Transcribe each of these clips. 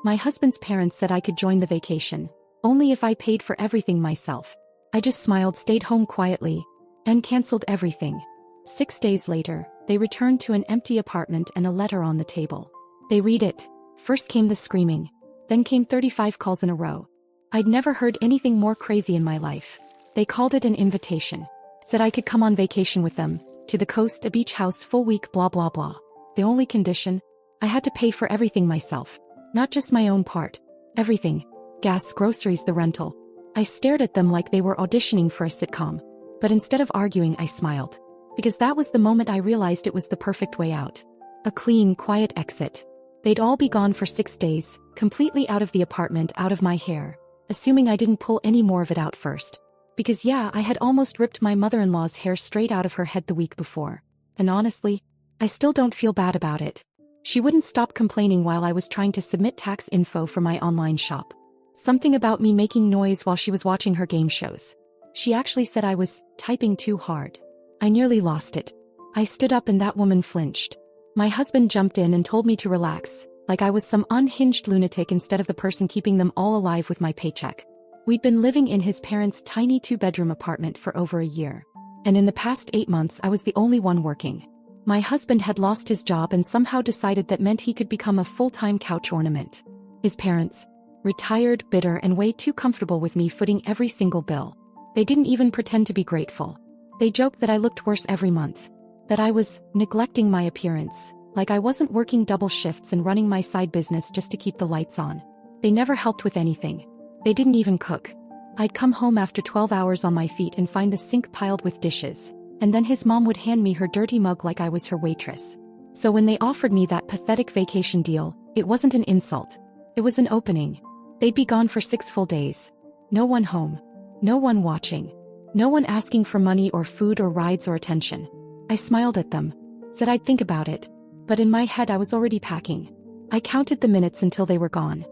My husband's parents said I could join the vacation, only if I paid for everything myself. I just smiled, stayed home quietly, and canceled everything. 6 days later, they returned to an empty apartment and a letter on the table. They read it. First came the screaming. Then came 35 calls in a row. I'd never heard anything more crazy in my life. They called it an invitation. Said I could come on vacation with them, to the coast, a beach house, full week, blah blah blah. The only condition? I had to pay for everything myself. Not just my own part. Everything. Gas, groceries, the rental. I stared at them like they were auditioning for a sitcom. But instead of arguing, I smiled. Because that was the moment I realized it was the perfect way out. A clean, quiet exit. They'd all be gone for 6 days, completely out of the apartment, out of my hair. Assuming I didn't pull any more of it out first. Because yeah, I had almost ripped my mother-in-law's hair straight out of her head the week before. And honestly, I still don't feel bad about it. She wouldn't stop complaining while I was trying to submit tax info for my online shop. Something about me making noise while she was watching her game shows. She actually said I was typing too hard. I nearly lost it. I stood up and that woman flinched. My husband jumped in and told me to relax, like I was some unhinged lunatic instead of the person keeping them all alive with my paycheck. We'd been living in his parents' tiny 2-bedroom apartment for over a year. And in the past 8 months I was the only one working. My husband had lost his job and somehow decided that meant he could become a full-time couch ornament. His parents, retired, bitter, and way too comfortable with me footing every single bill. They didn't even pretend to be grateful. They joked that I looked worse every month. That I was neglecting my appearance, like I wasn't working double shifts and running my side business just to keep the lights on. They never helped with anything. They didn't even cook. I'd come home after 12 hours on my feet and find the sink piled with dishes. And then his mom would hand me her dirty mug like I was her waitress. So when they offered me that pathetic vacation deal, it wasn't an insult. It was an opening. They'd be gone for 6 full days. No one home. No one watching. No one asking for money or food or rides or attention. I smiled at them. Said I'd think about it. But in my head I was already packing. I counted the minutes until they were gone.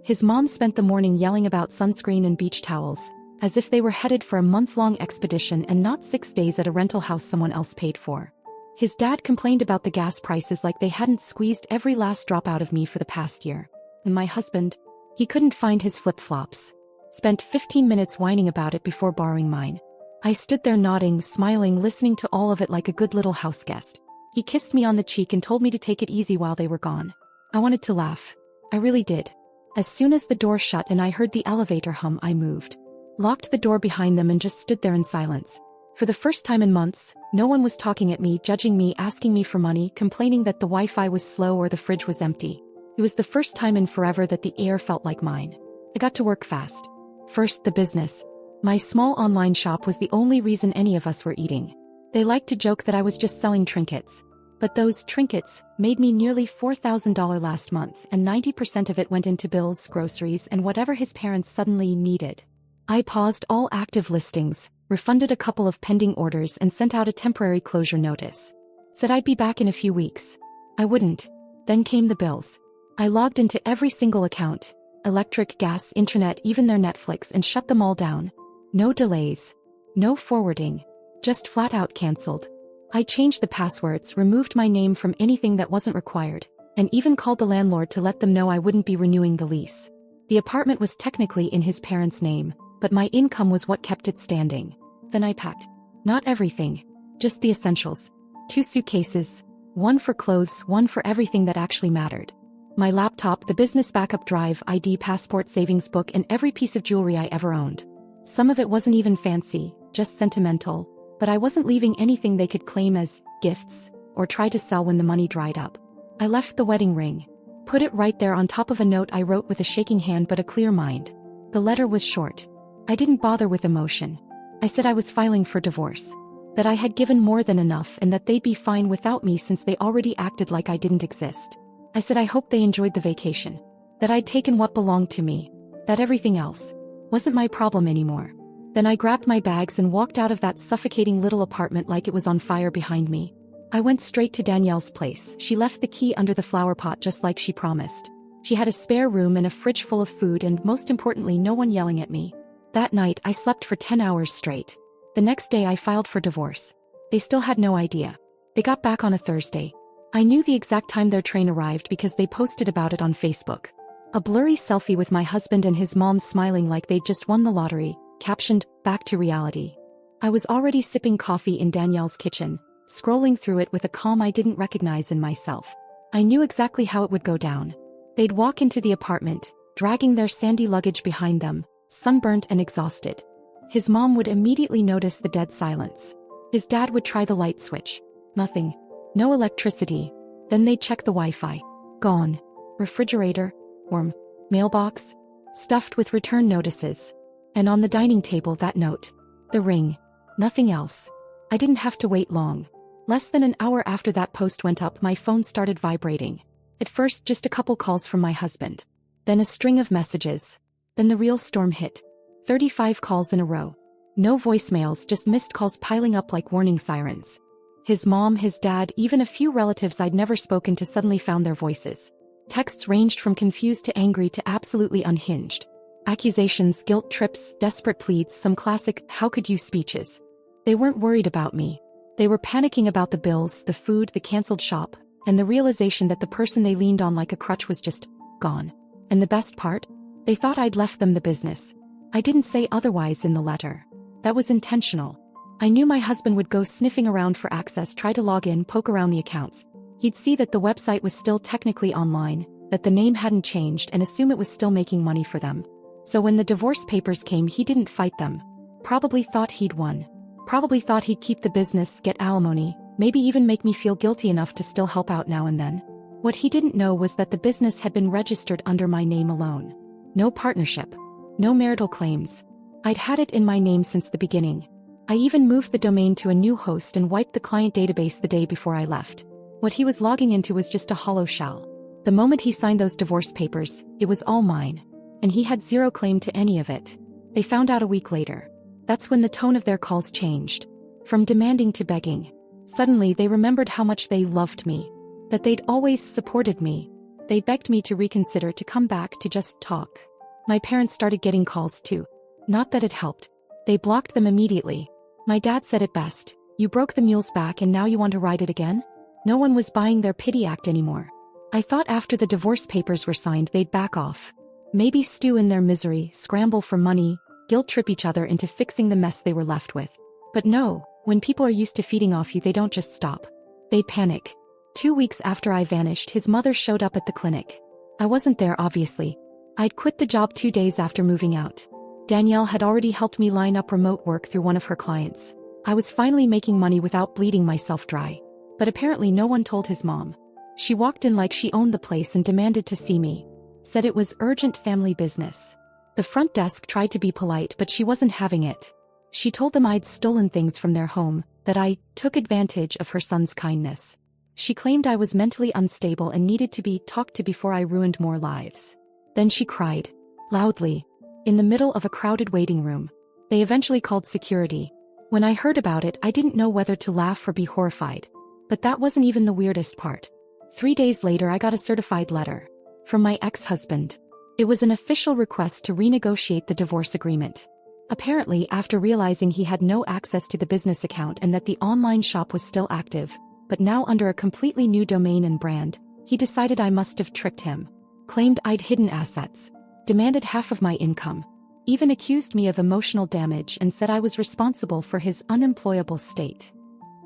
His mom spent the morning yelling about sunscreen and beach towels, as if they were headed for a month-long expedition and not 6 days at a rental house someone else paid for. His dad complained about the gas prices like they hadn't squeezed every last drop out of me for the past year. And my husband? He couldn't find his flip-flops. Spent 15 minutes whining about it before borrowing mine. I stood there nodding, smiling, listening to all of it like a good little house guest. He kissed me on the cheek and told me to take it easy while they were gone. I wanted to laugh. I really did. As soon as the door shut and I heard the elevator hum, I moved. Locked the door behind them and just stood there in silence. For the first time in months, no one was talking at me, judging me, asking me for money, complaining that the Wi-Fi was slow or the fridge was empty. It was the first time in forever that the air felt like mine. I got to work fast. First, the business. My small online shop was the only reason any of us were eating. They liked to joke that I was just selling trinkets. But those trinkets made me nearly $4,000 last month, and 90% of it went into bills, groceries, and whatever his parents suddenly needed. I paused all active listings, refunded a couple of pending orders, and sent out a temporary closure notice. Said I'd be back in a few weeks. I wouldn't. Then came the bills. I logged into every single account. Electric, gas, internet, even their Netflix, and shut them all down. No delays. No forwarding. Just flat out canceled. I changed the passwords, removed my name from anything that wasn't required, and even called the landlord to let them know I wouldn't be renewing the lease. The apartment was technically in his parents' name, but my income was what kept it standing. Then I packed. Not everything. Just the essentials. 2 suitcases. One for clothes, one for everything that actually mattered. My laptop, the business backup drive, ID, passport, savings book, and every piece of jewelry I ever owned. Some of it wasn't even fancy, just sentimental, but I wasn't leaving anything they could claim as gifts or try to sell when the money dried up. I left the wedding ring. Put it right there on top of a note I wrote with a shaking hand but a clear mind. The letter was short. I didn't bother with emotion. I said I was filing for divorce. That I had given more than enough and that they'd be fine without me since they already acted like I didn't exist. I said I hoped they enjoyed the vacation. That I'd taken what belonged to me. That everything else wasn't my problem anymore. Then I grabbed my bags and walked out of that suffocating little apartment like it was on fire behind me. I went straight to Danielle's place. She left the key under the flower pot just like she promised. She had a spare room and a fridge full of food and, most importantly, no one yelling at me. That night, I slept for 10 hours straight. The next day I filed for divorce. They still had no idea. They got back on a Thursday. I knew the exact time their train arrived because they posted about it on Facebook. A blurry selfie with my husband and his mom smiling like they'd just won the lottery, captioned, "Back to reality." I was already sipping coffee in Danielle's kitchen, scrolling through it with a calm I didn't recognize in myself. I knew exactly how it would go down. They'd walk into the apartment, dragging their sandy luggage behind them, sunburnt and exhausted. His mom would immediately notice the dead silence. His dad would try the light switch. Nothing. No electricity. Then they'd check the Wi-Fi. Gone. Refrigerator. Warm. Mailbox. Stuffed with return notices. And on the dining table that note. The ring. Nothing else. I didn't have to wait long. Less than an hour after that post went up, my phone started vibrating. At first just a couple calls from my husband. Then a string of messages. Then the real storm hit. 35 calls in a row. No voicemails, just missed calls piling up like warning sirens. His mom, his dad, even a few relatives I'd never spoken to suddenly found their voices. Texts ranged from confused to angry to absolutely unhinged. Accusations, guilt trips, desperate pleads, some classic "how could you" speeches. They weren't worried about me. They were panicking about the bills, the food, the canceled shop, and the realization that the person they leaned on like a crutch was just gone. And the best part? They thought I'd left them the business. I didn't say otherwise in the letter. That was intentional. I knew my husband would go sniffing around for access, try to log in, poke around the accounts. He'd see that the website was still technically online, that the name hadn't changed, and assume it was still making money for them. So when the divorce papers came, he didn't fight them. Probably thought he'd won. Probably thought he'd keep the business, get alimony, maybe even make me feel guilty enough to still help out now and then. What he didn't know was that the business had been registered under my name alone. No partnership. No marital claims. I'd had it in my name since the beginning. I even moved the domain to a new host and wiped the client database the day before I left. What he was logging into was just a hollow shell. The moment he signed those divorce papers, it was all mine. And he had zero claim to any of it. They found out a week later. That's when the tone of their calls changed. From demanding to begging. Suddenly they remembered how much they loved me. That they'd always supported me. They begged me to reconsider, to come back, to just talk. My parents started getting calls too. Not that it helped. They blocked them immediately. My dad said it best. "You broke the mule's back and now you want to ride it again?" No one was buying their pity act anymore. I thought after the divorce papers were signed they'd back off. Maybe stew in their misery, scramble for money, guilt trip each other into fixing the mess they were left with. But no, when people are used to feeding off you, they don't just stop. They panic. 2 weeks after I vanished, his mother showed up at the clinic. I wasn't there, obviously. I'd quit the job 2 days after moving out. Danielle had already helped me line up remote work through one of her clients. I was finally making money without bleeding myself dry. But apparently no one told his mom. She walked in like she owned the place and demanded to see me. Said it was urgent family business. The front desk tried to be polite, but she wasn't having it. She told them I'd stolen things from their home, that I took advantage of her son's kindness. She claimed I was mentally unstable and needed to be talked to before I ruined more lives. Then she cried. Loudly. In the middle of a crowded waiting room. They eventually called security. When I heard about it, I didn't know whether to laugh or be horrified. But that wasn't even the weirdest part. 3 days later I got a certified letter. From my ex-husband. It was an official request to renegotiate the divorce agreement. Apparently, after realizing he had no access to the business account and that the online shop was still active, but now under a completely new domain and brand, he decided I must have tricked him. Claimed I'd hidden assets. Demanded half of my income. Even accused me of emotional damage and said I was responsible for his unemployable state.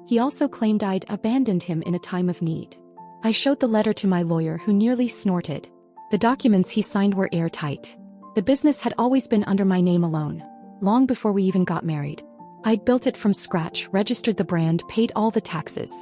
He also claimed I'd abandoned him in a time of need. I showed the letter to my lawyer, who nearly snorted. The documents he signed were airtight. The business had always been under my name alone. Long before we even got married. I'd built it from scratch, registered the brand, paid all the taxes.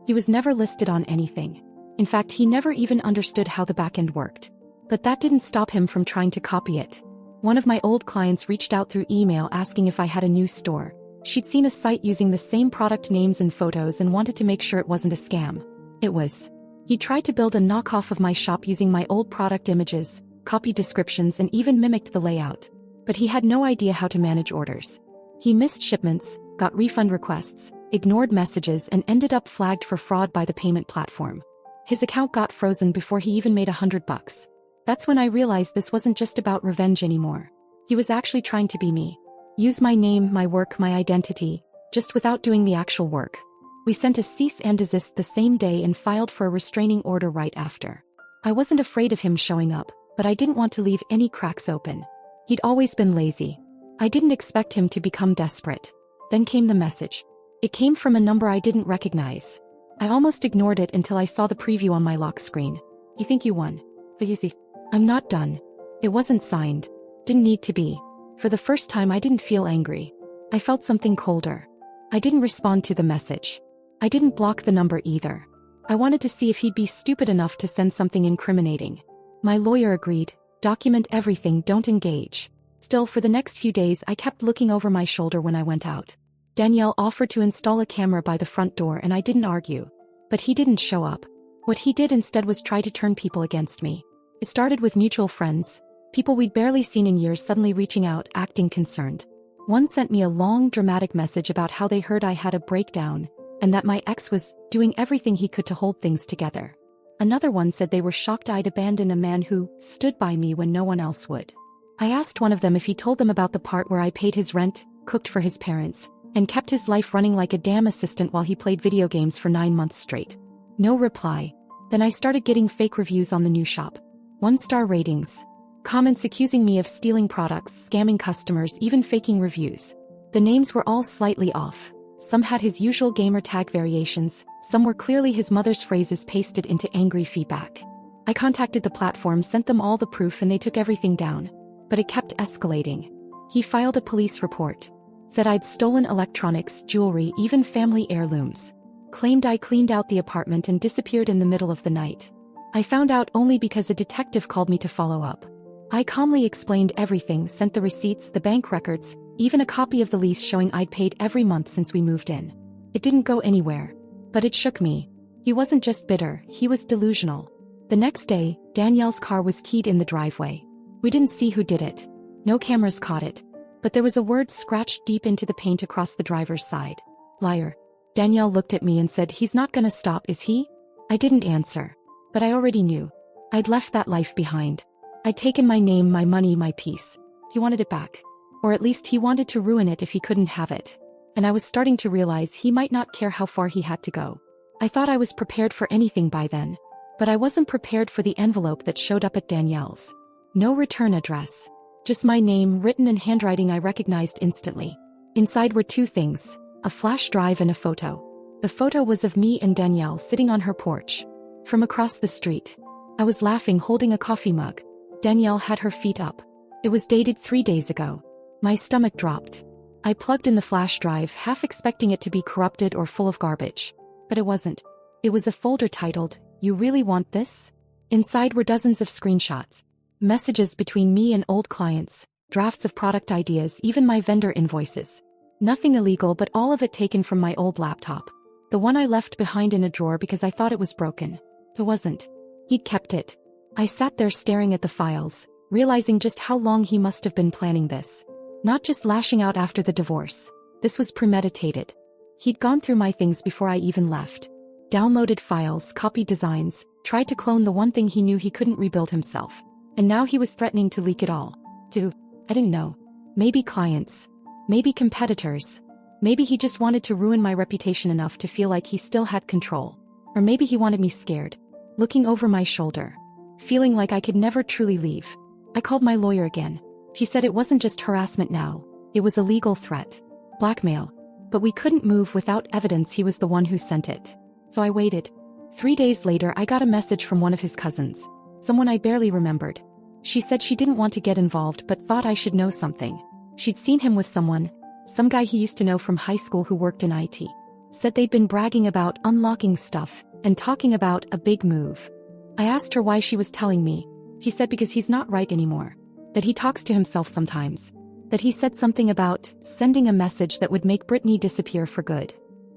He was never listed on anything. In fact, he never even understood how the back end worked. But that didn't stop him from trying to copy it. One of my old clients reached out through email asking if I had a new store. She'd seen a site using the same product names and photos and wanted to make sure it wasn't a scam. It was. He tried to build a knockoff of my shop using my old product images, copied descriptions, and even mimicked the layout. But he had no idea how to manage orders. He missed shipments, got refund requests, ignored messages, and ended up flagged for fraud by the payment platform. His account got frozen before he even made $100. That's when I realized this wasn't just about revenge anymore. He was actually trying to be me. Use my name, my work, my identity, just without doing the actual work. We sent a cease and desist the same day and filed for a restraining order right after. I wasn't afraid of him showing up. but I didn't want to leave any cracks open. He'd always been lazy. I didn't expect him to become desperate. Then came the message. It came from a number I didn't recognize. I almost ignored it until I saw the preview on my lock screen. You think you won? But you see, I'm not done. It wasn't signed. Didn't need to be. For the first time I didn't feel angry. I felt something colder. I didn't respond to the message. I didn't block the number either. I wanted to see if he'd be stupid enough to send something incriminating. My lawyer agreed. Document everything, don't engage. Still, for the next few days I kept looking over my shoulder when I went out. Danielle offered to install a camera by the front door and I didn't argue. But he didn't show up. What he did instead was try to turn people against me. It started with mutual friends, people we'd barely seen in years suddenly reaching out, acting concerned. One sent me a long, dramatic message about how they heard I had a breakdown, and that my ex was doing everything he could to hold things together. Another one said they were shocked I'd abandon a man who stood by me when no one else would. I asked one of them if he told them about the part where I paid his rent, cooked for his parents, and kept his life running like a damn assistant while he played video games for 9 months straight. No reply. Then I started getting fake reviews on the new shop. 1-star ratings. Comments accusing me of stealing products, scamming customers, even faking reviews. The names were all slightly off. Some had his usual gamer tag variations, some were clearly his mother's phrases pasted into angry feedback. I contacted the platform, sent them all the proof, and they took everything down. But it kept escalating. He filed a police report. Said I'd stolen electronics, jewelry, even family heirlooms. Claimed I cleaned out the apartment and disappeared in the middle of the night. I found out only because a detective called me to follow up. I calmly explained everything, sent the receipts, the bank records, even a copy of the lease showing I'd paid every month since we moved in. It didn't go anywhere. But it shook me. He wasn't just bitter, he was delusional. The next day, Danielle's car was keyed in the driveway. We didn't see who did it. No cameras caught it. But there was a word scratched deep into the paint across the driver's side. Liar. Danielle looked at me and said, "He's not gonna stop, is he?" I didn't answer. But I already knew. I'd left that life behind. I'd taken my name, my money, my peace. He wanted it back. Or at least he wanted to ruin it if he couldn't have it. And I was starting to realize he might not care how far he had to go. I thought I was prepared for anything by then. But I wasn't prepared for the envelope that showed up at Danielle's. No return address. Just my name, written in handwriting I recognized instantly. Inside were 2 things, a flash drive and a photo. The photo was of me and Danielle sitting on her porch. From across the street. I was laughing, holding a coffee mug. Danielle had her feet up. It was dated 3 days ago. My stomach dropped. I plugged in the flash drive, half expecting it to be corrupted or full of garbage. But it wasn't. It was a folder titled, "You Really Want This?" Inside were dozens of screenshots. Messages between me and old clients, drafts of product ideas, even my vendor invoices. Nothing illegal, but all of it taken from my old laptop. The one I left behind in a drawer because I thought it was broken. It wasn't. He'd kept it. I sat there staring at the files, realizing just how long he must have been planning this. Not just lashing out after the divorce. This was premeditated. He'd gone through my things before I even left. Downloaded files, copied designs, tried to clone the one thing he knew he couldn't rebuild himself. And now he was threatening to leak it all. To, I didn't know. Maybe clients. Maybe competitors. Maybe he just wanted to ruin my reputation enough to feel like he still had control. Or maybe he wanted me scared. Looking over my shoulder. Feeling like I could never truly leave. I called my lawyer again. She said it wasn't just harassment now. It was a legal threat. Blackmail. But we couldn't move without evidence he was the one who sent it. So I waited. 3 days later I got a message from one of his cousins. Someone I barely remembered. She said she didn't want to get involved but thought I should know something. She'd seen him with someone, some guy he used to know from high school who worked in IT. Said they'd been bragging about unlocking stuff and talking about a big move. I asked her why she was telling me. She said because he's not right anymore. That he talks to himself sometimes. That he said something about sending a message that would make Brittany disappear for good.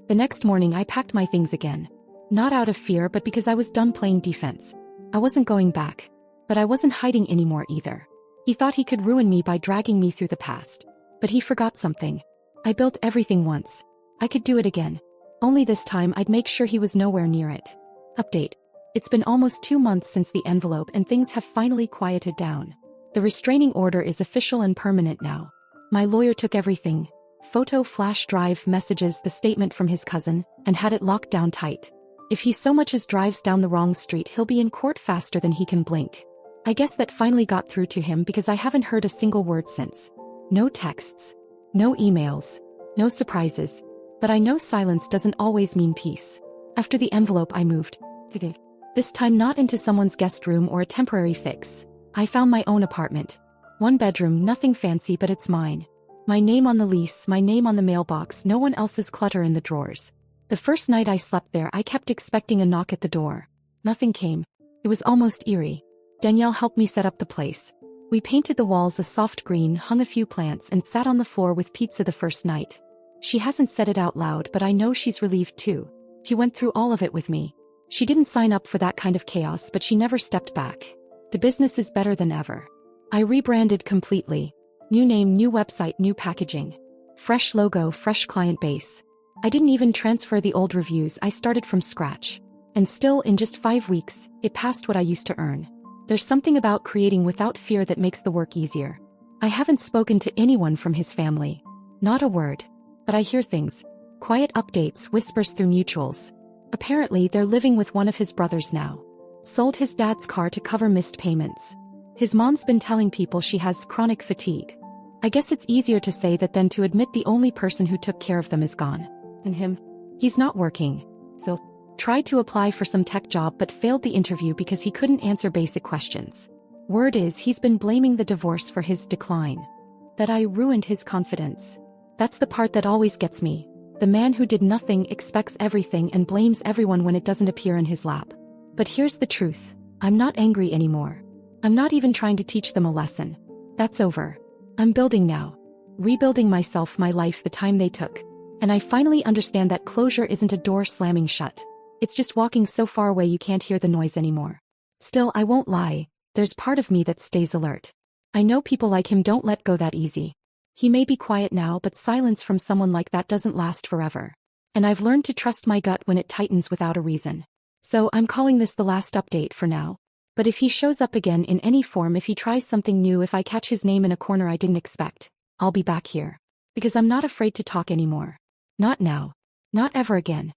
The next morning I packed my things again. Not out of fear but because I was done playing defense. I wasn't going back. But I wasn't hiding anymore either. He thought he could ruin me by dragging me through the past. But he forgot something. I built everything once. I could do it again. Only this time I'd make sure he was nowhere near it. Update. It's been almost 2 months since the envelope and things have finally quieted down. The restraining order is official and permanent now. My lawyer took everything. Photo, flash drive, messages, the statement from his cousin, and had it locked down tight. If he so much as drives down the wrong street he'll be in court faster than he can blink. I guess that finally got through to him because I haven't heard a single word since. No texts. No emails. No surprises. But I know silence doesn't always mean peace. After the envelope I moved. This time not into someone's guest room or a temporary fix. I found my own apartment. 1 bedroom, nothing fancy but it's mine. My name on the lease, my name on the mailbox, no one else's clutter in the drawers. The first night I slept there I kept expecting a knock at the door. Nothing came. It was almost eerie. Danielle helped me set up the place. We painted the walls a soft green, hung a few plants and sat on the floor with pizza the first night. She hasn't said it out loud but I know she's relieved too. She went through all of it with me. She didn't sign up for that kind of chaos but she never stepped back. The business is better than ever. I rebranded completely. New name, new website, new packaging. Fresh logo, fresh client base. I didn't even transfer the old reviews, I started from scratch. And still, in just 5 weeks, it passed what I used to earn. There's something about creating without fear that makes the work easier. I haven't spoken to anyone from his family. Not a word. But I hear things. Quiet updates, whispers through mutuals. Apparently, they're living with one of his brothers now. Sold his dad's car to cover missed payments. His mom's been telling people she has chronic fatigue. I guess it's easier to say that than to admit the only person who took care of them is gone. And him? He's not working. So, tried to apply for some tech job but failed the interview because he couldn't answer basic questions. Word is he's been blaming the divorce for his decline. That I ruined his confidence. That's the part that always gets me. The man who did nothing expects everything and blames everyone when it doesn't appear in his lap. But here's the truth. I'm not angry anymore. I'm not even trying to teach them a lesson. That's over. I'm building now. Rebuilding myself, my life, the time they took. And I finally understand that closure isn't a door slamming shut. It's just walking so far away you can't hear the noise anymore. Still, I won't lie, there's part of me that stays alert. I know people like him don't let go that easy. He may be quiet now but silence from someone like that doesn't last forever. And I've learned to trust my gut when it tightens without a reason. So I'm calling this the last update for now. But if he shows up again in any form, if he tries something new, if I catch his name in a corner I didn't expect, I'll be back here. Because I'm not afraid to talk anymore. Not now. Not ever again.